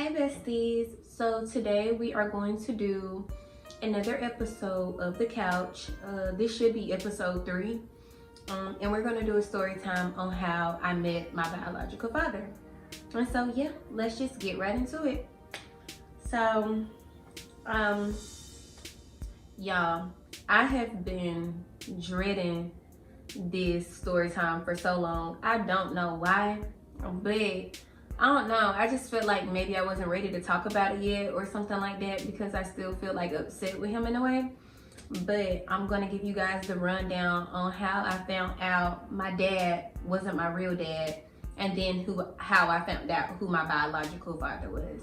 Hey besties, so today we are going to do another episode of The Couch. This should be episode 3, and we're going to do a story time on how I met my biological father. And so yeah, let's just get right into it. So y'all, I have been dreading this story time for so long. I don't know why, but I don't know. I just feel like maybe I wasn't ready to talk about it yet or something like that, because I still feel like upset with him in a way. But I'm gonna give you guys the rundown on how I found out my dad wasn't my real dad, and then how I found out who my biological father was.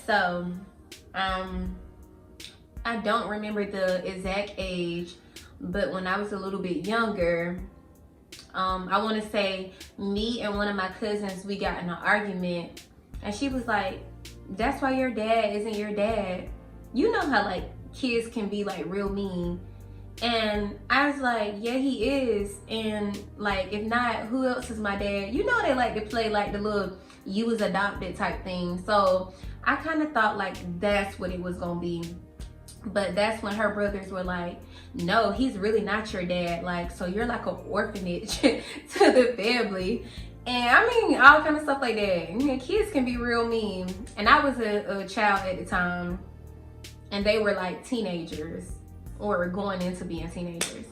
So I don't remember the exact age, but when I was a little bit younger, I want to say me and one of my cousins, we got in an argument, and she was like, that's why your dad isn't your dad. You know how like kids can be like real mean. And I was like, yeah, he is. And like, if not, who else is my dad? You know, they like to play like the little you was adopted type thing. So I kind of thought like that's what it was gonna be. But that's when her brothers were like, no, he's really not your dad. Like, so you're like an orphanage to the family. And I mean, all kind of stuff like that. You know, kids can be real mean. And I was a child at the time, and they were like teenagers or going into being teenagers.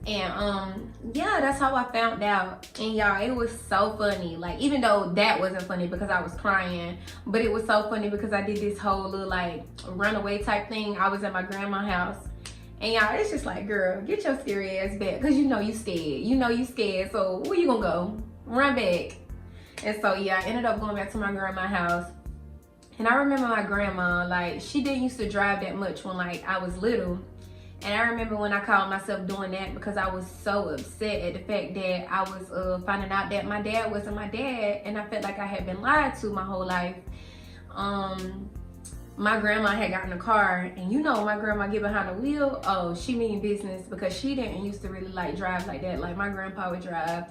And yeah, that's how I found out. And y'all, it was so funny. Like, even though that wasn't funny because I was crying, but it was so funny because I did this whole little like runaway type thing. I was at my grandma's house, and y'all, it's just like, girl, get your scary ass back, because you know you scared. You know you scared, so where you gonna go? Run back. And so yeah, I ended up going back to my grandma's house. And I remember my grandma, like, she didn't used to drive that much when like I was little. And I remember when I called myself doing that because I was so upset at the fact that I was finding out that my dad wasn't my dad, and I felt like I had been lied to my whole life. My grandma had gotten a car, and you know, my grandma get behind the wheel, oh, she mean business, because she didn't used to really like drive like that. Like my grandpa would drive.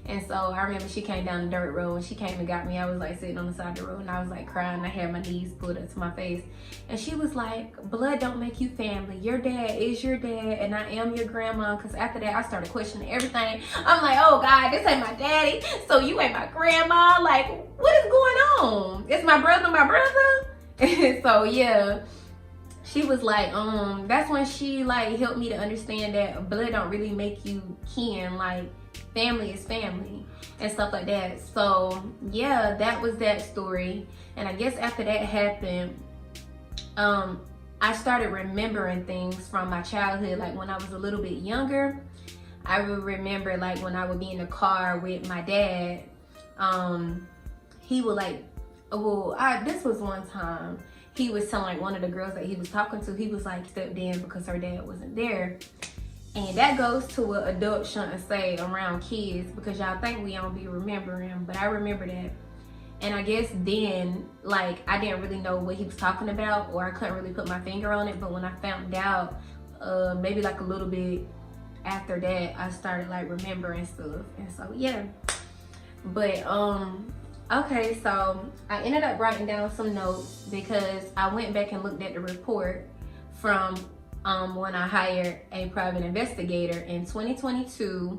And so I remember she came down the dirt road, and she came and got me. I was like sitting on the side of the road, and I was like crying. I had my knees pulled up to my face. And she was like, blood don't make you family. Your dad is your dad, and I am your grandma. Because after that, I started questioning everything. I'm like, oh God, this ain't my daddy, so you ain't my grandma. Like, what is going on? Is my brother my brother? And so yeah, she was like, that's when she like helped me to understand that blood don't really make you kin. Like, family is family and stuff like that. So yeah, that was that story. And I guess after that happened, I started remembering things from my childhood. Like when I was a little bit younger, I would remember like when I would be in the car with my dad, he would like, this was one time he was telling like one of the girls that he was talking to, he was like stepped in because her dad wasn't there. And that goes to what adults shouldn't say around kids, because y'all think we don't be remembering, but I remember that. And I guess then, like, I didn't really know what he was talking about, or I couldn't really put my finger on it. But when I found out, maybe like a little bit after that, I started like remembering stuff. And so yeah. But okay, so I ended up writing down some notes because I went back and looked at the report from when I hired a private investigator in 2022.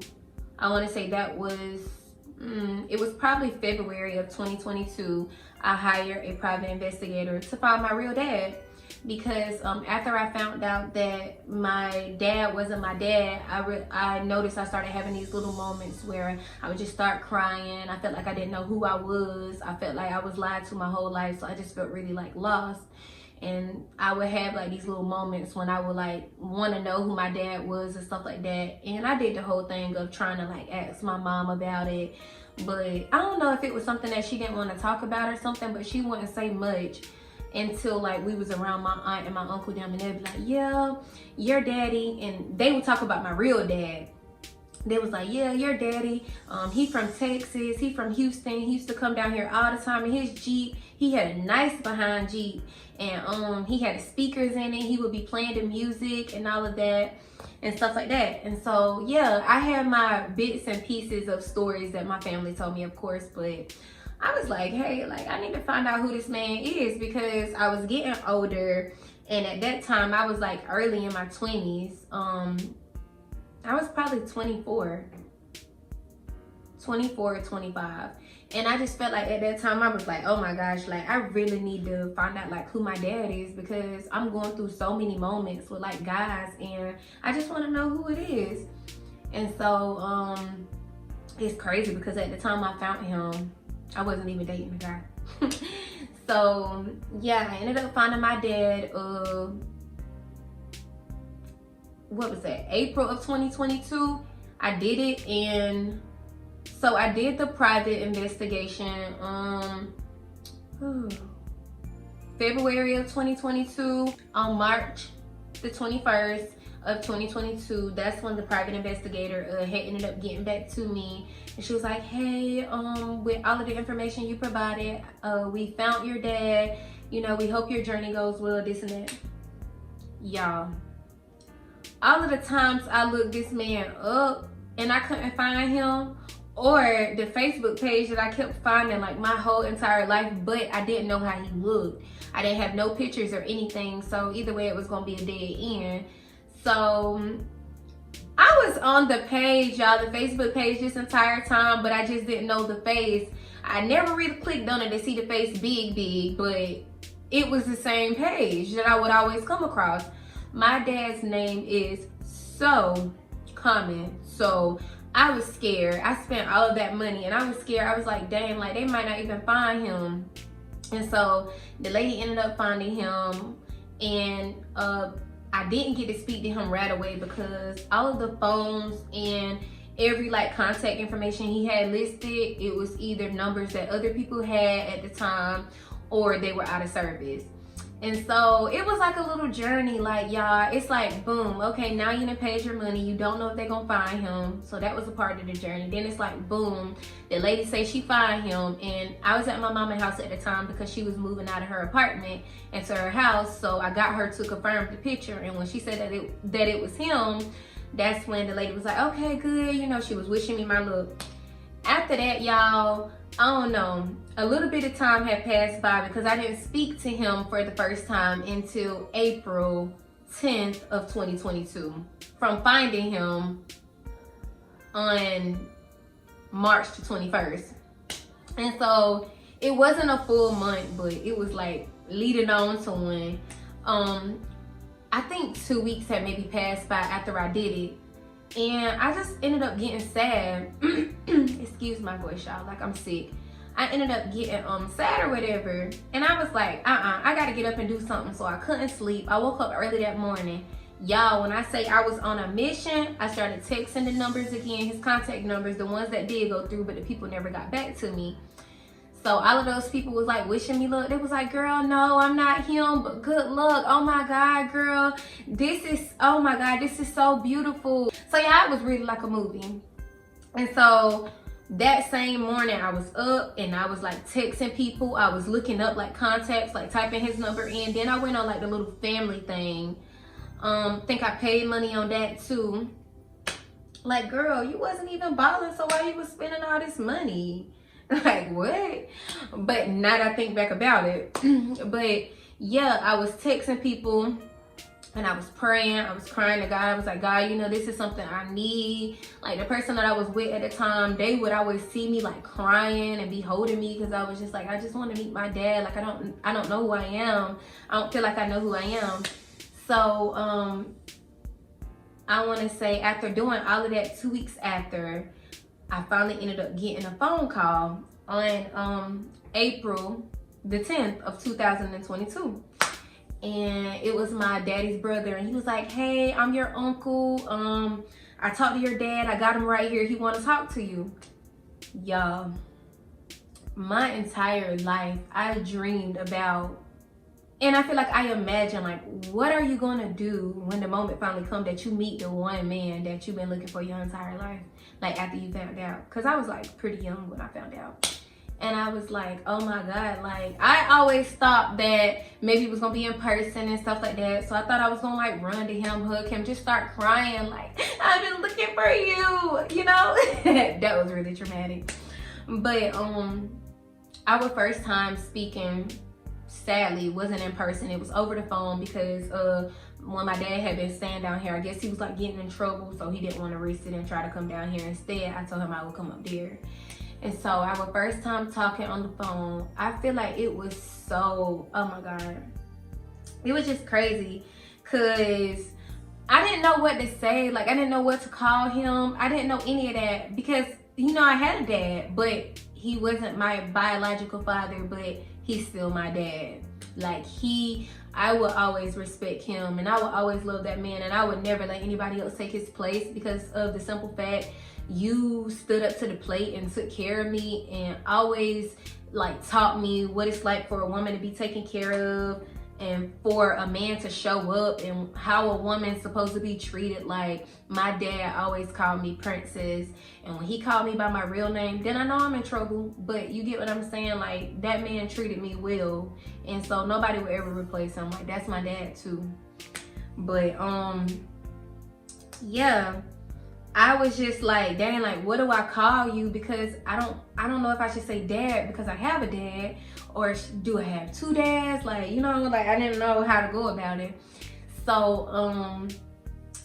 I want to say that was, it was probably February of 2022. I hired a private investigator to find my real dad, because after I found out that my dad wasn't my dad, I noticed I started having these little moments where I would just start crying. I felt like I didn't know who I was. I felt like I was lied to my whole life, so I just felt really like lost. And I would have like these little moments when I would like want to know who my dad was and stuff like that. And I did the whole thing of trying to like ask my mom about it, but I don't know if it was something that she didn't want to talk about or something, but she wouldn't say much until like we was around my aunt and my uncle down, and they'd be like, yeah, your daddy, and they would talk about my real dad. They was like, yeah, your daddy, he from Texas, he from Houston, he used to come down here all the time in his Jeep. He had a nice behind Jeep, and he had speakers in it. He would be playing the music and all of that and stuff like that. And so yeah, I had my bits and pieces of stories that my family told me, of course, but I was like, hey, like I need to find out who this man is, because I was getting older, and at that time I was like early in my 20s. I was probably 24 or 25. And I just felt like at that time I was like, oh my gosh, like I really need to find out like who my dad is, because I'm going through so many moments with like guys, and I just want to know who it is. And so it's crazy because at the time I found him, I wasn't even dating the guy. So yeah, I ended up finding my dad what was that, April of 2022. I did it, and so I did the private investigation February of 2022. On March the 21st of 2022, that's when the private investigator had ended up getting back to me, and she was like, hey, with all of the information you provided, we found your dad, you know, we hope your journey goes well, this and that. Y'all, all of the times I looked this man up and I couldn't find him, or the Facebook page that I kept finding like my whole entire life, but I didn't know how he looked. I didn't have no pictures or anything, so either way it was gonna be a dead end. So I was on the page, y'all, the Facebook page this entire time, but I just didn't know the face. I never really clicked on it to see the face big, but it was the same page that I would always come across. My dad's name is so common, so I was scared. I spent all of that money and I was scared. I was like, dang, like they might not even find him. And so the lady ended up finding him, and I didn't get to speak to him right away because all of the phones and every like contact information he had listed, it was either numbers that other people had at the time, or they were out of service. And so it was like a little journey, like y'all, it's like boom, okay, now you done paid your money, you don't know if they're gonna find him, so that was a part of the journey. Then it's like boom, the lady say she find him, and I was at my mama's house at the time because she was moving out of her apartment into her house, so I got her to confirm the picture, and when she said that it was him, that's when the lady was like, okay, good, you know, she was wishing me my luck. After that, y'all, I don't know, a little bit of time had passed by because I didn't speak to him for the first time until April 10th of 2022 from finding him on March the 21st. And so it wasn't a full month, but it was like leading on to one. I think 2 weeks had maybe passed by after I did it. And I just ended up getting sad. Excuse my voice, y'all, like I'm sick. I ended up getting sad or whatever. And I was like, I gotta get up and do something. So I couldn't sleep. I woke up early that morning. Y'all, when I say I was on a mission, I started texting the numbers again, his contact numbers, the ones that did go through, but the people never got back to me. So all of those people was like wishing me luck. They was like, girl, no, I'm not him, but good luck. Oh my God, girl. Oh my God, this is so beautiful. So yeah, it was really like a movie. And so that same morning I was up and I was like texting people. I was looking up like contacts, like typing his number in. Then I went on like the little family thing. Think I paid money on that too. Like, girl, you wasn't even balling, so why you was spending all this money? Like, what? But now that I think back about it. But yeah, I was texting people and I was praying. I was crying to God. I was like, God, you know, this is something I need. Like the person that I was with at the time, they would always see me like crying and be holding me because I was just like, I just want to meet my dad. Like I don't know who I am. I don't feel like I know who I am. So I want to say after doing all of that, 2 weeks after, I finally ended up getting a phone call on April the 10th of 2022. And it was my daddy's brother. And he was like, hey, I'm your uncle. I talked to your dad. I got him right here. He want to talk to you. Y'all, my entire life, I dreamed about, and I feel like I imagine, like, what are you going to do when the moment finally comes that you meet the one man that you've been looking for your entire life? Like, after you found out. Because I was, like, pretty young when I found out. And I was like, oh, my God. Like, I always thought that maybe it was going to be in person and stuff like that. So I thought I was going to, like, run to him, hug him, just start crying. Like, I've been looking for you, you know? That was really traumatic. But, our first time speaking, sadly, wasn't in person. It was over the phone because when my dad had been staying down here, I guess he was like getting in trouble, so he didn't want to risk it and try to come down here. Instead, I told him I would come up there. And so our first time talking on the phone, I feel like it was so, oh my God, it was just crazy, because I didn't know what to say. Like, I didn't know what to call him. I didn't know any of that because, you know, I had a dad, but he wasn't my biological father, but he's still my dad. Like, I would always respect him, and I would always love that man, and I would never let anybody else take his place because of the simple fact you stood up to the plate and took care of me and always like taught me what it's like for a woman to be taken care of and for a man to show up and how a woman's supposed to be treated. Like, my dad always called me princess, and when he called me by my real name, then I know I'm in trouble. But you get what I'm saying? Like, that man treated me well, and so nobody would ever replace him. Like, that's my dad too. But yeah, I was just like, dang, like, what do I call you? Because I don't know if I should say dad because I have a dad, or do I have two dads? Like, you know, like, I didn't know how to go about it. So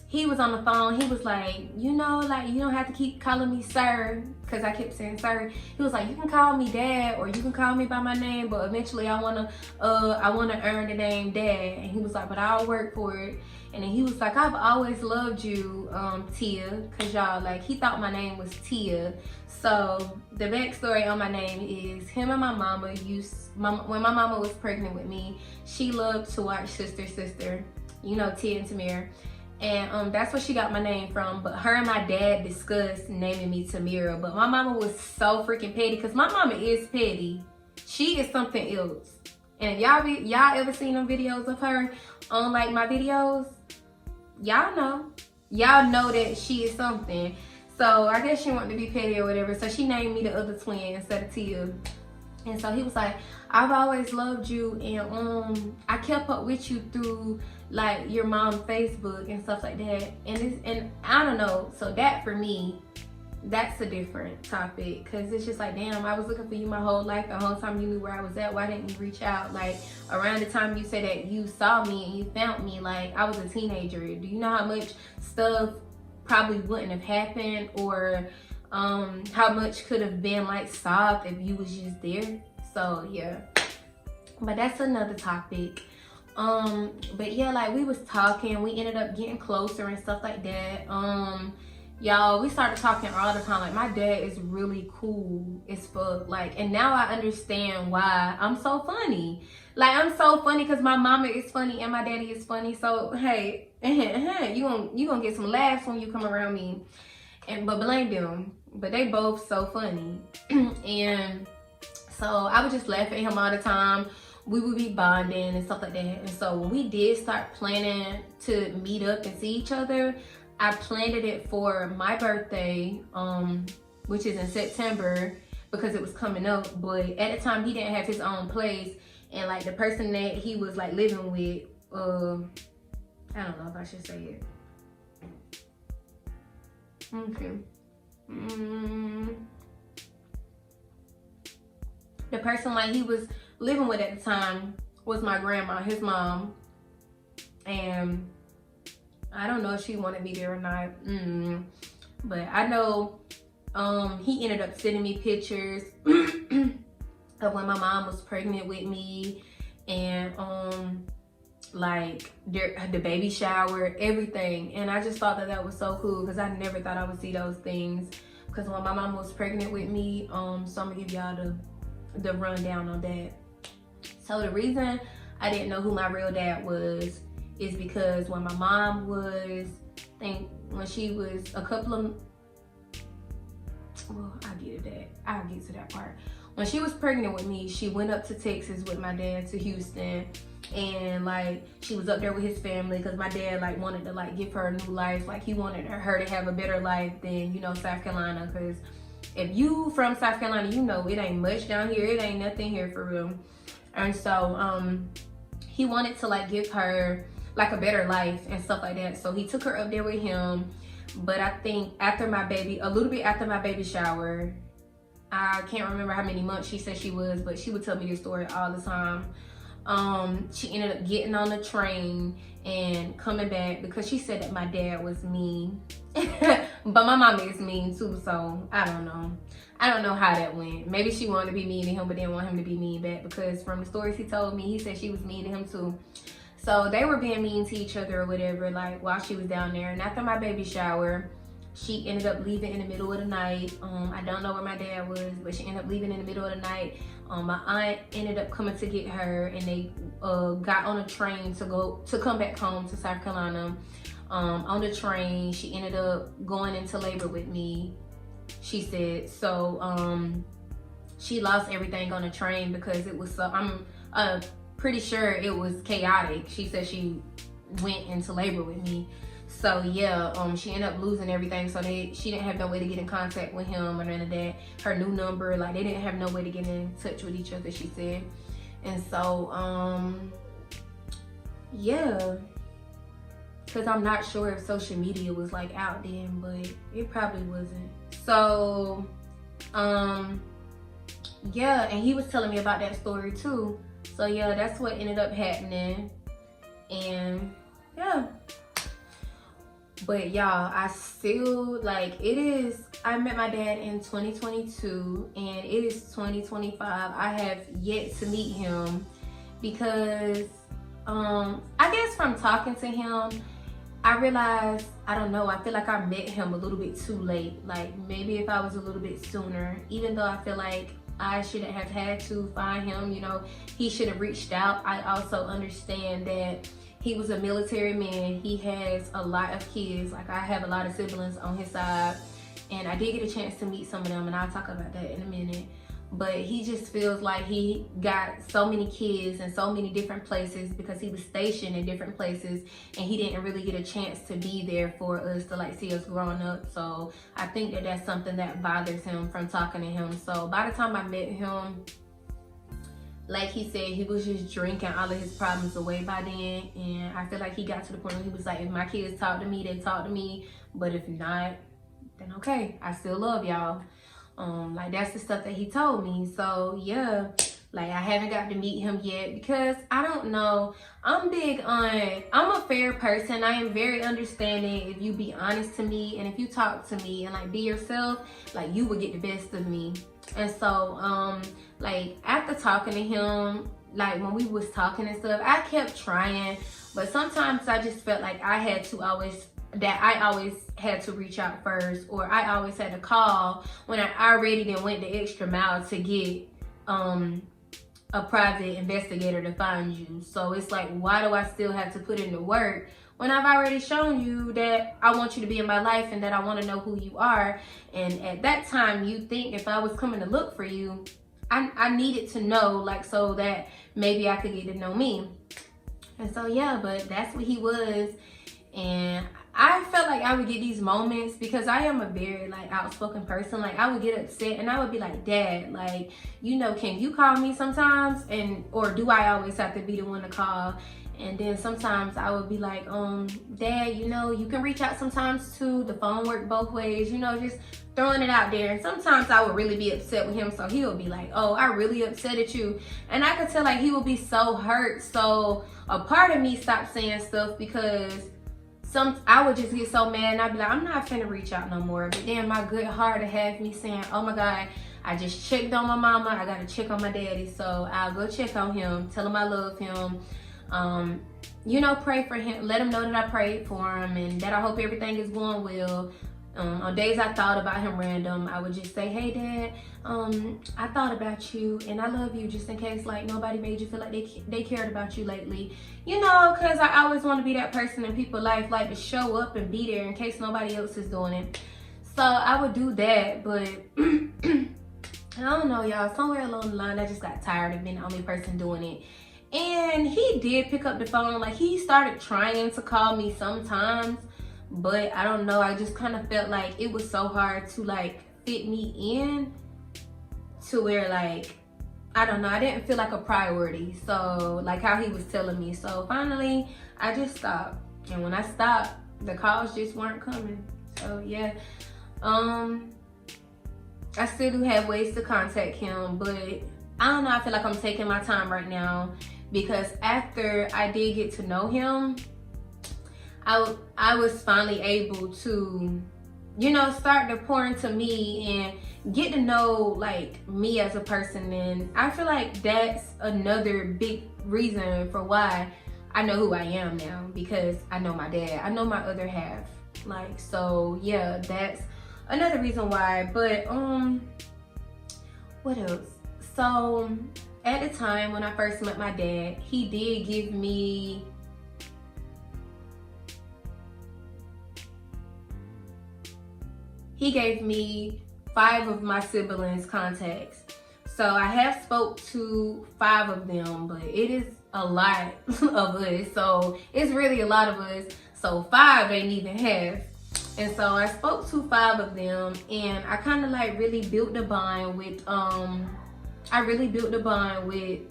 he was on the phone. He was like, you know, like, you don't have to keep calling me sir, because I kept saying sir. He was like, you can call me dad, or you can call me by my name, but eventually I wanna earn the name dad. And he was like, but I'll work for it. And then he was like, I've always loved you, Tia, because y'all, like, he thought my name was Tia. So the backstory on my name is him and my mama when my mama was pregnant with me, she loved to watch Sister Sister, you know, Tia and Tamir. And that's where she got my name from. But her and my dad discussed naming me Tamira. But my mama was so freaking petty, because my mama is petty. She is something else. And y'all ever seen them videos of her on like my videos? Y'all know that she is something. So I guess she wanted to be petty or whatever. So she named me the other twin instead of Tia. And so he was like, I've always loved you, and I kept up with you through like your mom's Facebook and stuff like that. And I don't know. So that for me, that's a different topic, because it's just like, damn, I was looking for you my whole life. The whole time you knew where I was at. Why didn't you reach out? Like, around the time you said that you saw me and you found me, like, I was a teenager. Do you know how much stuff probably wouldn't have happened, or how much could have been like solved if you was just there? So yeah, but that's another topic. But yeah, like, we was talking, we ended up getting closer and stuff like that. Y'all, we started talking all the time. Like, my dad is really cool as fuck. Like, and now I understand why I'm so funny. Like, I'm so funny because my mama is funny and my daddy is funny. So hey, you gonna get some laughs when you come around me. But blame them. But they both so funny. And so I would just laugh at him all the time. We would be bonding and stuff like that. And so when we did start planning to meet up and see each other, I planned it for my birthday, which is in September, because it was coming up. But at the time, he didn't have his own place, and like the person that he was like living with, I don't know if I should say it. Okay. The person like he was living with at the time was my grandma, his mom, and I don't know if she wanted me there or not. But I know he ended up sending me pictures of when my mom was pregnant with me, and like the baby shower, everything. And I just thought that was so cool, because I never thought I would see those things. Because when my mom was pregnant with me, so I'm gonna give y'all the rundown on that. So the reason I didn't know who my real dad was is because when my mom was, when she was a couple of, well, I'll get to that part. When she was pregnant with me, she went up to Texas with my dad to Houston, and like she was up there with his family, because my dad like wanted to like give her a new life. Like, he wanted her to have a better life than, you know, South Carolina, because if you from South Carolina, you know it ain't much down here. It ain't nothing here for real. And so he wanted to like give her like a better life and stuff like that. So he took her up there with him. But I think a little bit after my baby shower, I can't remember how many months she said she was, but she would tell me this story all the time. She ended up getting on the train and coming back because she said that my dad was mean. But my mama is mean too, so I don't know. I don't know how that went. Maybe she wanted to be mean to him, but didn't want him to be mean back, because from the stories he told me, he said she was mean to him too. So they were being mean to each other or whatever, like while she was down there. And after my baby shower, she ended up leaving in the middle of the night. I don't know where my dad was, but she ended up leaving in the middle of the night. My aunt ended up coming to get her, and they got on a train to come back home to South Carolina. On the train, she ended up going into labor with me, she said. So she lost everything on the train because it was so, I'm pretty sure it was chaotic. She said she went into labor with me. So yeah, she ended up losing everything. So she didn't have no way to get in contact with him or none of that. Her new number, like they didn't have no way to get in touch with each other, she said. And so yeah, because I'm not sure if social media was like out then, but it probably wasn't. So yeah, and he was telling me about that story too. So yeah, that's what ended up happening. And yeah, but y'all, I still, like, it is, I met my dad in 2022 and it is 2025. I have yet to meet him because I guess from talking to him, I realized, I don't know, I feel like I met him a little bit too late. Like maybe if I was a little bit sooner, even though I feel like I shouldn't have had to find him, you know, he should have reached out. I also understand that he was a military man. He has a lot of kids. Like I have a lot of siblings on his side, and I did get a chance to meet some of them, and I'll talk about that in a minute. But he just feels like he got so many kids in so many different places because he was stationed in different places, and he didn't really get a chance to be there for us to like see us growing up. So I think that that's something that bothers him from talking to him. So by the time I met him, like he said, he was just drinking all of his problems away by then. And I feel like he got to the point where he was like, if my kids talk to me, they talk to me. But if not, then okay, I still love y'all. Like that's the stuff that he told me. So yeah, like I haven't got to meet him yet because I don't know. I'm a fair person. I am very understanding. If you be honest to me and if you talk to me and like be yourself, like you would get the best of me. And so like after talking to him, like when we was talking and stuff, I kept trying, but sometimes I just felt like I always had to reach out first, or I always had to call when I already done went the extra mile to get a private investigator to find you. So it's like, why do I still have to put in the work when I've already shown you that I want you to be in my life and that I want to know who you are? And at that time, you think if I was coming to look for you, I needed to know, like, so that maybe I could get to know me. And so yeah, but that's what he was. And I felt like I would get these moments because I am a very like outspoken person. Like I would get upset and I would be like, Dad, like, you know, can you call me sometimes? Or do I always have to be the one to call? And then sometimes I would be like, Dad, you know, you can reach out sometimes too. The phone work both ways, you know, just throwing it out there. And sometimes I would really be upset with him. So he would be like, oh, I really upset at you. And I could tell like he would be so hurt. So a part of me stopped saying stuff because I would just get so mad and I'd be like, I'm not finna reach out no more. But then my good heart would have me saying, oh my God, I just checked on my mama. I gotta check on my daddy. So I'll go check on him, tell him I love him. You know, pray for him, let him know that I prayed for him and that I hope everything is going well. On days I thought about him random, I would just say, hey Dad, I thought about you and I love you, just in case like nobody made you feel like they cared about you lately. You know, because I always want to be that person in people's life, like to show up and be there in case nobody else is doing it. So I would do that, but I don't know, y'all, somewhere along the line I just got tired of being the only person doing it. And he did pick up the phone, like he started trying to call me sometimes, but I don't know, I just kind of felt like it was so hard to like fit me in to where like, I don't know, I didn't feel like a priority. So like how he was telling me. So finally I just stopped. And when I stopped, the calls just weren't coming. So yeah. I still do have ways to contact him, but I don't know, I feel like I'm taking my time right now, because after I did get to know him, I was finally able to, you know, start to pour into me and get to know like me as a person. And I feel like that's another big reason for why I know who I am now, because I know my dad, I know my other half. Like, so yeah, that's another reason why. But what else? So at the time when I first met my dad, he did give me he gave me 5 of my siblings' contacts. So I have spoke to 5 of them, but it is a lot of us. So it's really a lot of us. So 5 ain't even half. And so I spoke to 5 of them, and I kind of like really built a bond with, I really built a bond with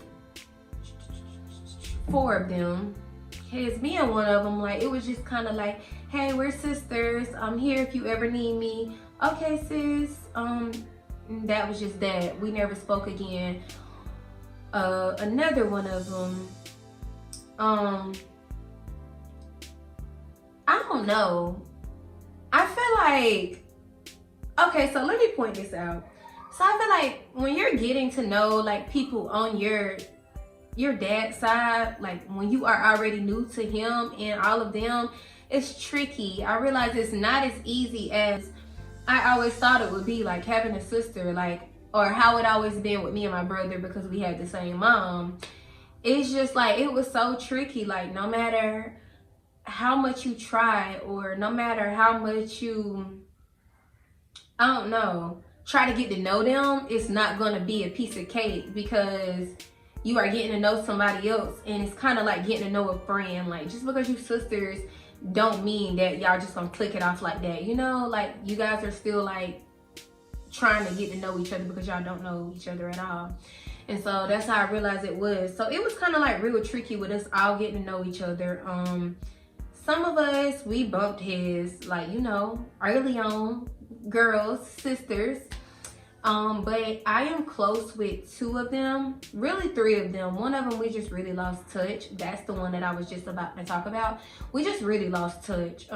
4 of them. Because me and one of them, like, it was just kind of like, hey, we're sisters. I'm here if you ever need me. Okay, sis. That was just that. We never spoke again. Another one of them, I don't know. I feel like, okay, so let me point this out. So I feel like when you're getting to know like people on your dad's side, like when you are already new to him and all of them, it's tricky. I realize it's not as easy as I always thought it would be, like having a sister, like, or how it always been with me and my brother, because we had the same mom. It's just like, it was so tricky. Like, no matter how much you try, or no matter how much you, I don't know, try to get to know them, it's not gonna be a piece of cake, because you are getting to know somebody else, and it's kind of like getting to know a friend. Like, just because you sisters don't mean that y'all just gonna click it off like that, you know? Like, you guys are still like trying to get to know each other, because y'all don't know each other at all. And so that's how I realized it was. So it was kind of like real tricky with us all getting to know each other. Some of us, we bumped heads, like, you know, early on, girls, sisters. But I am close with 2 of them, really 3 of them. One of them, we just really lost touch. That's the one that I was just about to talk about. We just really lost touch.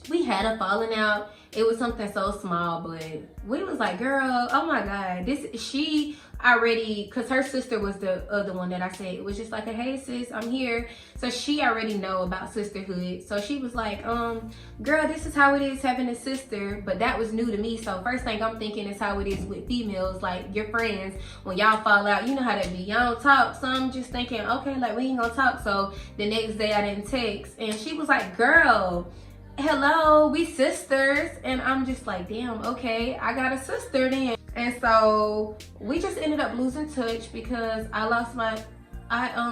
We had a falling out. It was something so small, but we was like, girl, oh my God, she already, because her sister was the other one that I said, it was just like, hey sis, I'm here. So she already know about sisterhood. So she was like, girl, this is how it is having a sister. But that was new to me. So first thing I'm thinking is how it is with females, like your friends, when y'all fall out, you know how that be, y'all don't talk. So I'm just thinking, okay, like we ain't gonna talk. So the next day I didn't text, and she was like, girl, hello, we sisters. And I'm just like, damn, okay, I got a sister then. And so we just ended up losing touch, because I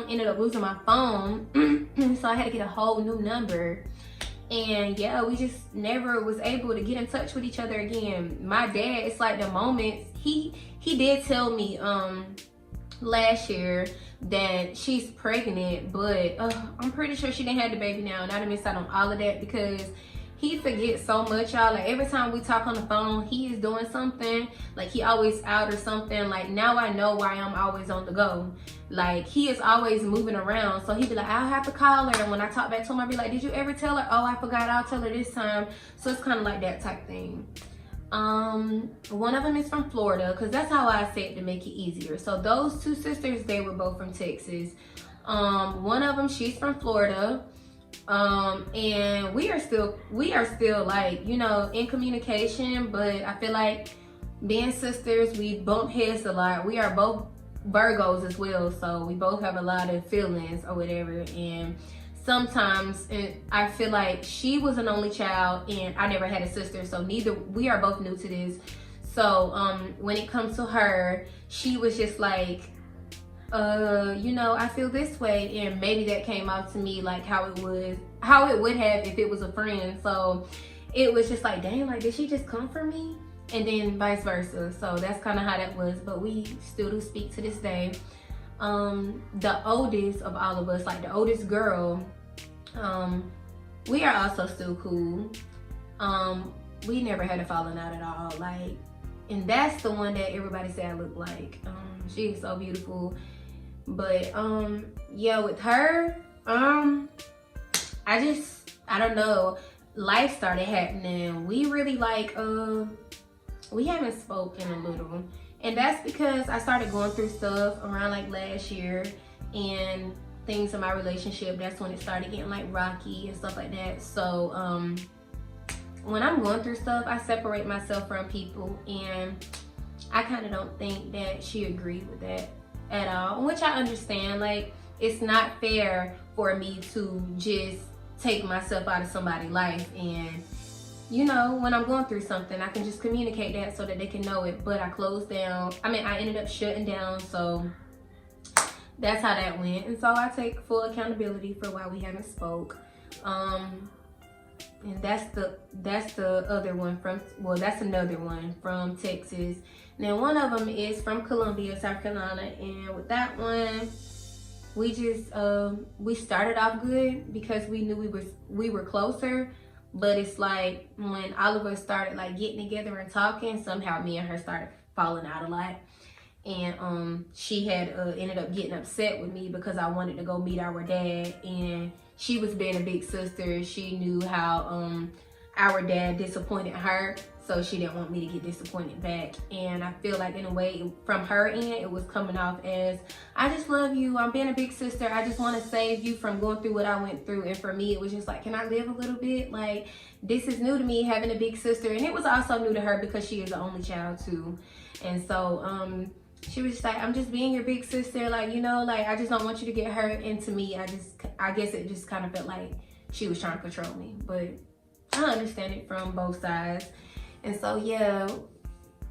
ended up losing my phone. So I had to get a whole new number. And yeah, we just never was able to get in touch with each other again. My dad, it's like the moments, he did tell me last year that she's pregnant, but I'm pretty sure she didn't have the baby now, and I done missed out on all of that, because he forgets so much, y'all. Like, every time we talk on the phone, he is doing something. Like, he always out or something. Like, now I know why I'm always on the go. Like, he is always moving around. So he'd be like, I'll have to call her. And when I talk back to him, I'll be like, did you ever tell her? Oh, I forgot, I'll tell her this time. So it's kind of like that type thing. One of them is from Florida, because that's how I said to make it easier. So those 2 sisters, they were both from Texas. One of them, she's from Florida. And we are still like, you know, in communication, but I feel like being sisters, we bump heads a lot. We are both Virgos as well, so we both have a lot of feelings or whatever. And sometimes I feel like she was an only child and I never had a sister, so we are both new to this. So when it comes to her, she was just like, you know, I feel this way, and maybe that came off to me like how it would have if it was a friend. So it was just like, dang, like, did she just come for me? And then vice versa. So that's kind of how that was. But we still do speak to this day. The oldest of all of us, like the oldest girl, we are also still cool. we never had a falling out at all. Like, and that's the one that everybody said I look like. She's so beautiful. But yeah, with her, I don't know. Life started happening. We really like we haven't spoken a little. And that's because I started going through stuff around like last year, and things in my relationship, that's when it started getting like rocky and stuff like that. So when I'm going through stuff, I separate myself from people, and I kind of don't think that she agreed with that at all, which I understand. Like, it's not fair for me to just take myself out of somebody's life, and you know, when I'm going through something, I can just communicate that so that they can know it. But I closed down. I mean, I ended up shutting down. So that's how that went. And so I take full accountability for why we haven't spoke. And that's the other one from, well, that's another one from Texas. Now one of them is from Columbia, South Carolina. And with that one, we just we started off good because we knew we were closer. But it's like when all of us started like getting together and talking, somehow me and her started falling out a lot. And she had ended up getting upset with me because I wanted to go meet our dad, and she was being a big sister. She knew how our dad disappointed her, so she didn't want me to get disappointed back. And I feel like in a way from her end, it was coming off as, I just love you, I'm being a big sister, I just want to save you from going through what I went through. And for me, it was just like, can I live a little bit? Like, this is new to me, having a big sister. And it was also new to her because she is the only child too. And so she was just like, I'm just being your big sister, like, you know, like, I just don't want you to get hurt. And to me, I guess it just kind of felt like she was trying to control me. But I understand it from both sides. And so, yeah,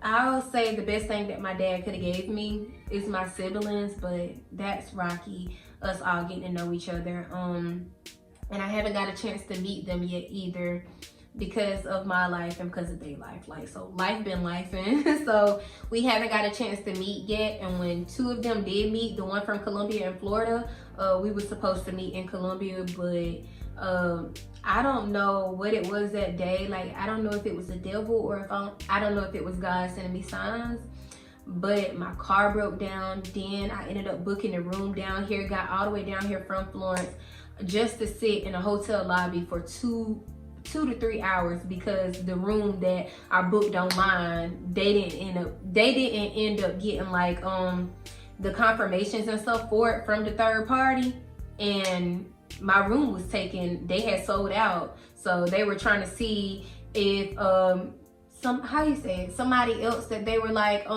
I'll say the best thing that my dad could have gave me is my siblings, but that's rocky, us all getting to know each other. And I haven't got a chance to meet them yet either because of my life and because of their life. Like, so life been lifing. So we haven't got a chance to meet yet. And when two of them did meet, the one from Columbia and Florida, we were supposed to meet in Columbia, but I don't know what it was that day. Like, I don't know if it was the devil or if I don't know if it was God sending me signs. But my car broke down. Then I ended up booking a room down here, got all the way down here from Florence just to sit in a hotel lobby for two to 3 hours because the room that I booked online, they didn't end up getting like the confirmations and stuff for it from the third party. And my room was taken, they had sold out. So they were trying to see if somebody else that they were like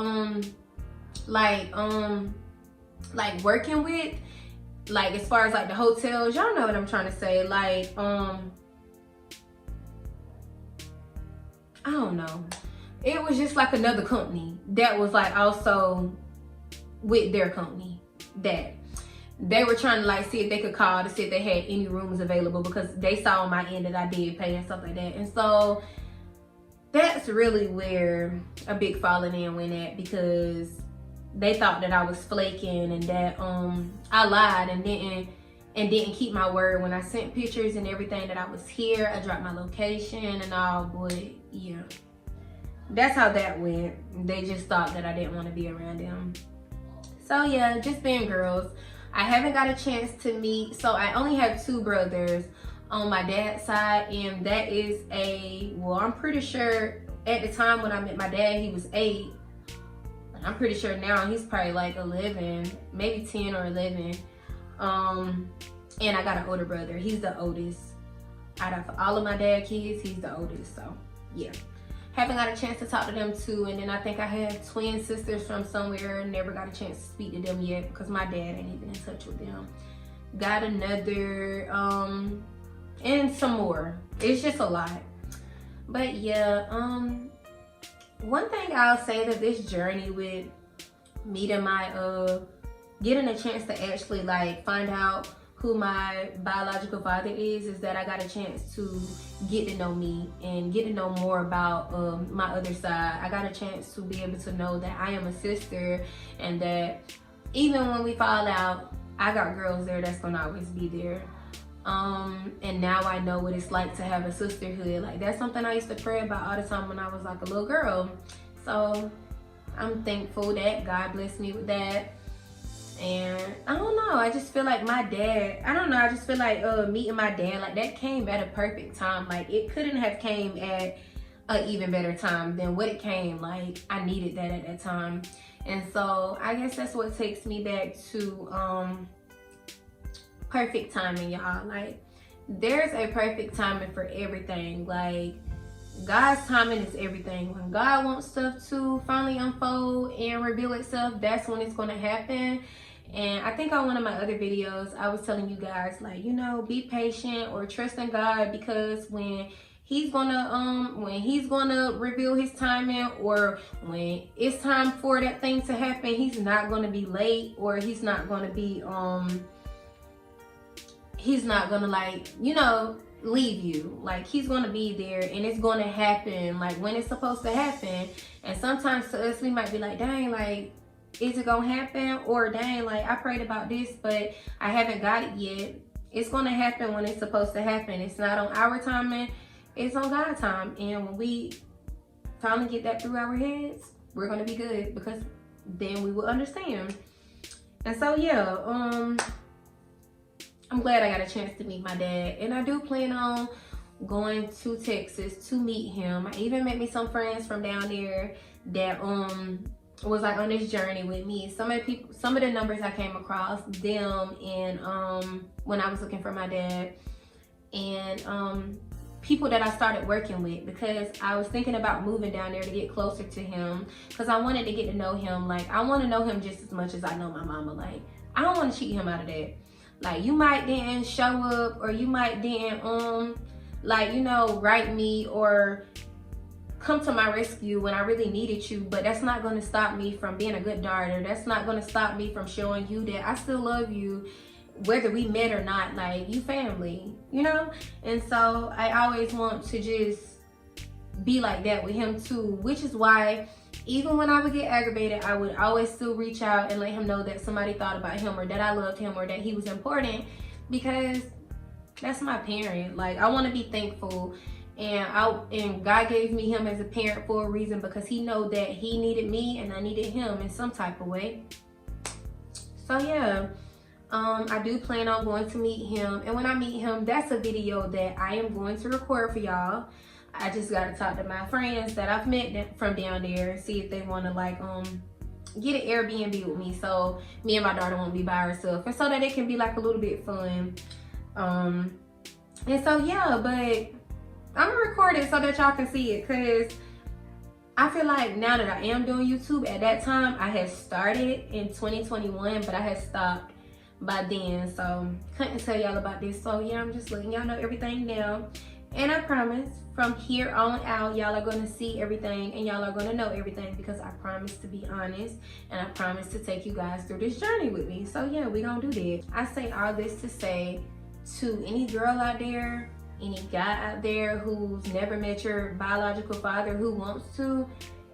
working with, like as far as like the hotels, y'all know what I'm trying to say, like I don't know. It was just like another company that was like also with their company that they were trying to like see if they could call to see if they had any rooms available because they saw on my end that I did pay and stuff like that. And so that's really where a big falling in went at, because they thought that I was flaking and that I lied and didn't keep my word when I sent pictures and everything that I was here. I dropped my location and all, but yeah, that's how that went. They just thought that I didn't want to be around them. So yeah, just being girls. I haven't got a chance to meet, so I only have 2 brothers on my dad's side, and that is I'm pretty sure at the time when I met my dad, he was 8. I'm pretty sure now he's probably like 11, maybe 10 or 11. And I got an older brother. He's the oldest. Out of all of my dad's kids, he's the oldest. So yeah, haven't got a chance to talk to them too. And then I think I have twin sisters from somewhere. Never got a chance to speak to them yet because my dad ain't even in touch with them. Got another, and some more. It's just a lot. But yeah, one thing I'll say that this journey with meeting my, getting a chance to actually like find out who my biological father is that I got a chance to get to know me and get to know more about my other side. I got a chance to be able to know that I am a sister, and that even when we fall out, I got girls there that's gonna always be there. And now I know what it's like to have a sisterhood. Like, that's something I used to pray about all the time when I was like a little girl. So I'm thankful that God blessed me with that. And I don't know, I just feel like my dad, I don't know, I just feel like meeting my dad, like, that came at a perfect time. Like, it couldn't have came at an even better time than what it came. Like, I needed that at that time. And so I guess that's what takes me back to perfect timing, y'all. Like, there's a perfect timing for everything. Like, God's timing is everything. When God wants stuff to finally unfold and reveal itself, that's when it's going to happen. And I think on one of my other videos, I was telling you guys, like, you know, be patient or trust in God, because when he's gonna reveal his timing, or when it's time for that thing to happen, he's not gonna be late, or he's not gonna be he's not gonna, like, you know, leave you. Like, he's gonna be there, and it's gonna happen like when it's supposed to happen. And sometimes to us, we might be like, dang, like, is it gonna happen? Or dang, like, I prayed about this but I haven't got it yet. It's gonna happen when it's supposed to happen. It's not on our timing, it's on God's time. And when we finally get that through our heads, we're gonna be good, because then we will understand. And so yeah, I'm glad I got a chance to meet my dad, and I do plan on going to Texas to meet him. I even met me some friends from down there that was like on this journey with me. Some of the numbers I came across them in when I was looking for my dad, and people that I started working with, because I was thinking about moving down there to get closer to him, because I wanted to get to know him. Like, I want to know him just as much as I know my mama. Like, I don't want to cheat him out of that. Like, you might didn't show up, or you might didn't like, you know, write me or come to my rescue when I really needed you, but that's not going to stop me from being a good daughter. That's not going to stop me from showing you that I still love you, whether we met or not. Like, you family, you know? And so I always want to just be like that with him too, which is why even when I would get aggravated, I would always still reach out and let him know that somebody thought about him, or that I loved him, or that he was important, because that's my parent. Like, I want to be thankful. And God gave me him as a parent for a reason, because he know that he needed me and I needed him in some type of way. So yeah, I do plan on going to meet him. And when I meet him, that's a video that I am going to record for y'all. I just got to talk to my friends that I've met from down there and see if they want to, like, get an Airbnb with me, so me and my daughter won't be by herself, and so that it can be like a little bit fun. And so yeah, but I'm gonna record it so that y'all can see it, because I feel like now that I am doing YouTube, at that time I had started in 2021, but I had stopped by then, so couldn't tell y'all about this. So yeah, I'm just letting y'all know everything now. And I promise from here on out, y'all are going to see everything, and y'all are going to know everything, because I promise to be honest, and I promise to take you guys through this journey with me. So yeah, we gonna do that. I say all this to say, to any girl out there, any guy out there who's never met your biological father, who wants to,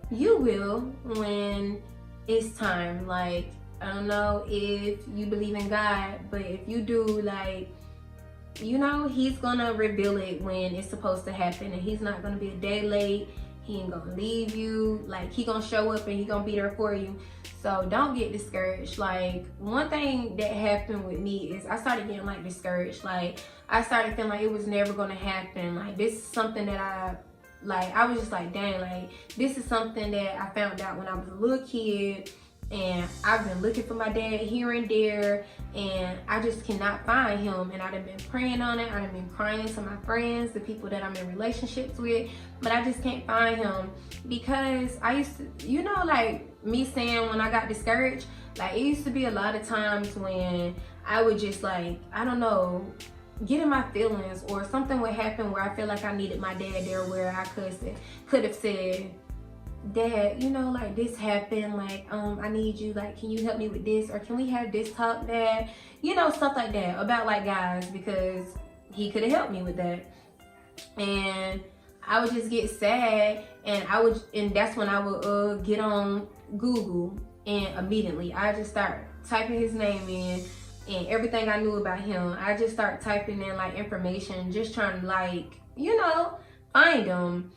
you will when it's time. Like, I don't know if you believe in God, but if you do, like, you know, he's gonna reveal it when it's supposed to happen, and he's not gonna be a day late. He ain't gonna leave you. Like, he gonna show up and he gonna be there for you. So don't get discouraged. Like, one thing that happened with me is I started getting, like, discouraged. Like, I started feeling like it was never gonna happen. Like, this is something that I was just like, dang, like, this is something that I found out when I was a little kid, and I've been looking for my dad here and there, and I just cannot find him. And I've been praying on it. I've been crying to my friends, the people that I'm in relationships with, but I just can't find him. Because I used to, you know, like me saying when I got discouraged, like, it used to be a lot of times when I would just, like, I don't know, get in my feelings, or something would happen where I feel like I needed my dad there, where I could have said, Dad, you know, like, this happened, like, I need you, like, can you help me with this, or can we have this talk, Dad? You know, stuff like that about, like, guys, because he could have helped me with that. And I would just get sad, and that's when I would get on Google, and immediately I just start typing his name in, and everything I knew about him. I just started typing in like information, just trying to like, you know, find him.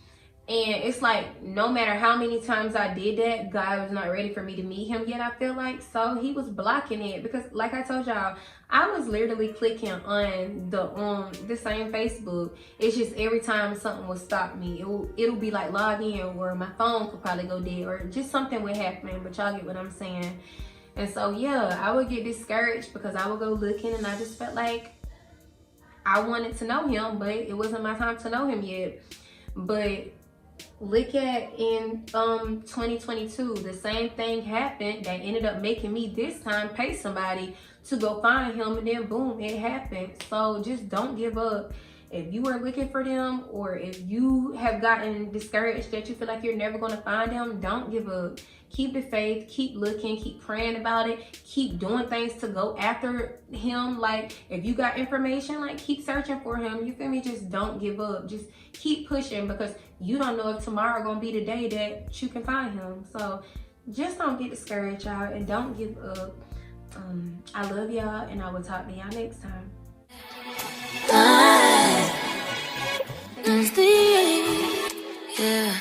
And it's like, no matter how many times I did that, God was not ready for me to meet him yet, I feel like. So he was blocking it because, like I told y'all, I was literally clicking on the same Facebook. It's just every time something would stop me, it'll be like log in, or my phone could probably go dead, or just something would happen. But y'all get what I'm saying. And so, yeah, I would get discouraged because I would go looking and I just felt like I wanted to know him, but it wasn't my time to know him yet. But look at in 2022, the same thing happened that ended up making me this time pay somebody to go find him, and then boom, it happened. So just don't give up. If you are looking for them, or if you have gotten discouraged that you feel like you're never going to find them, don't give up. Keep the faith, keep looking, keep praying about it, keep doing things to go after him. Like, if you got information, like, keep searching for him. You feel me? Just don't give up. Just keep pushing, because you don't know if tomorrow gonna be the day that you can find him. So just don't get discouraged, y'all, and don't give up. I love y'all, and I will talk to y'all next time. That's the end. Yeah.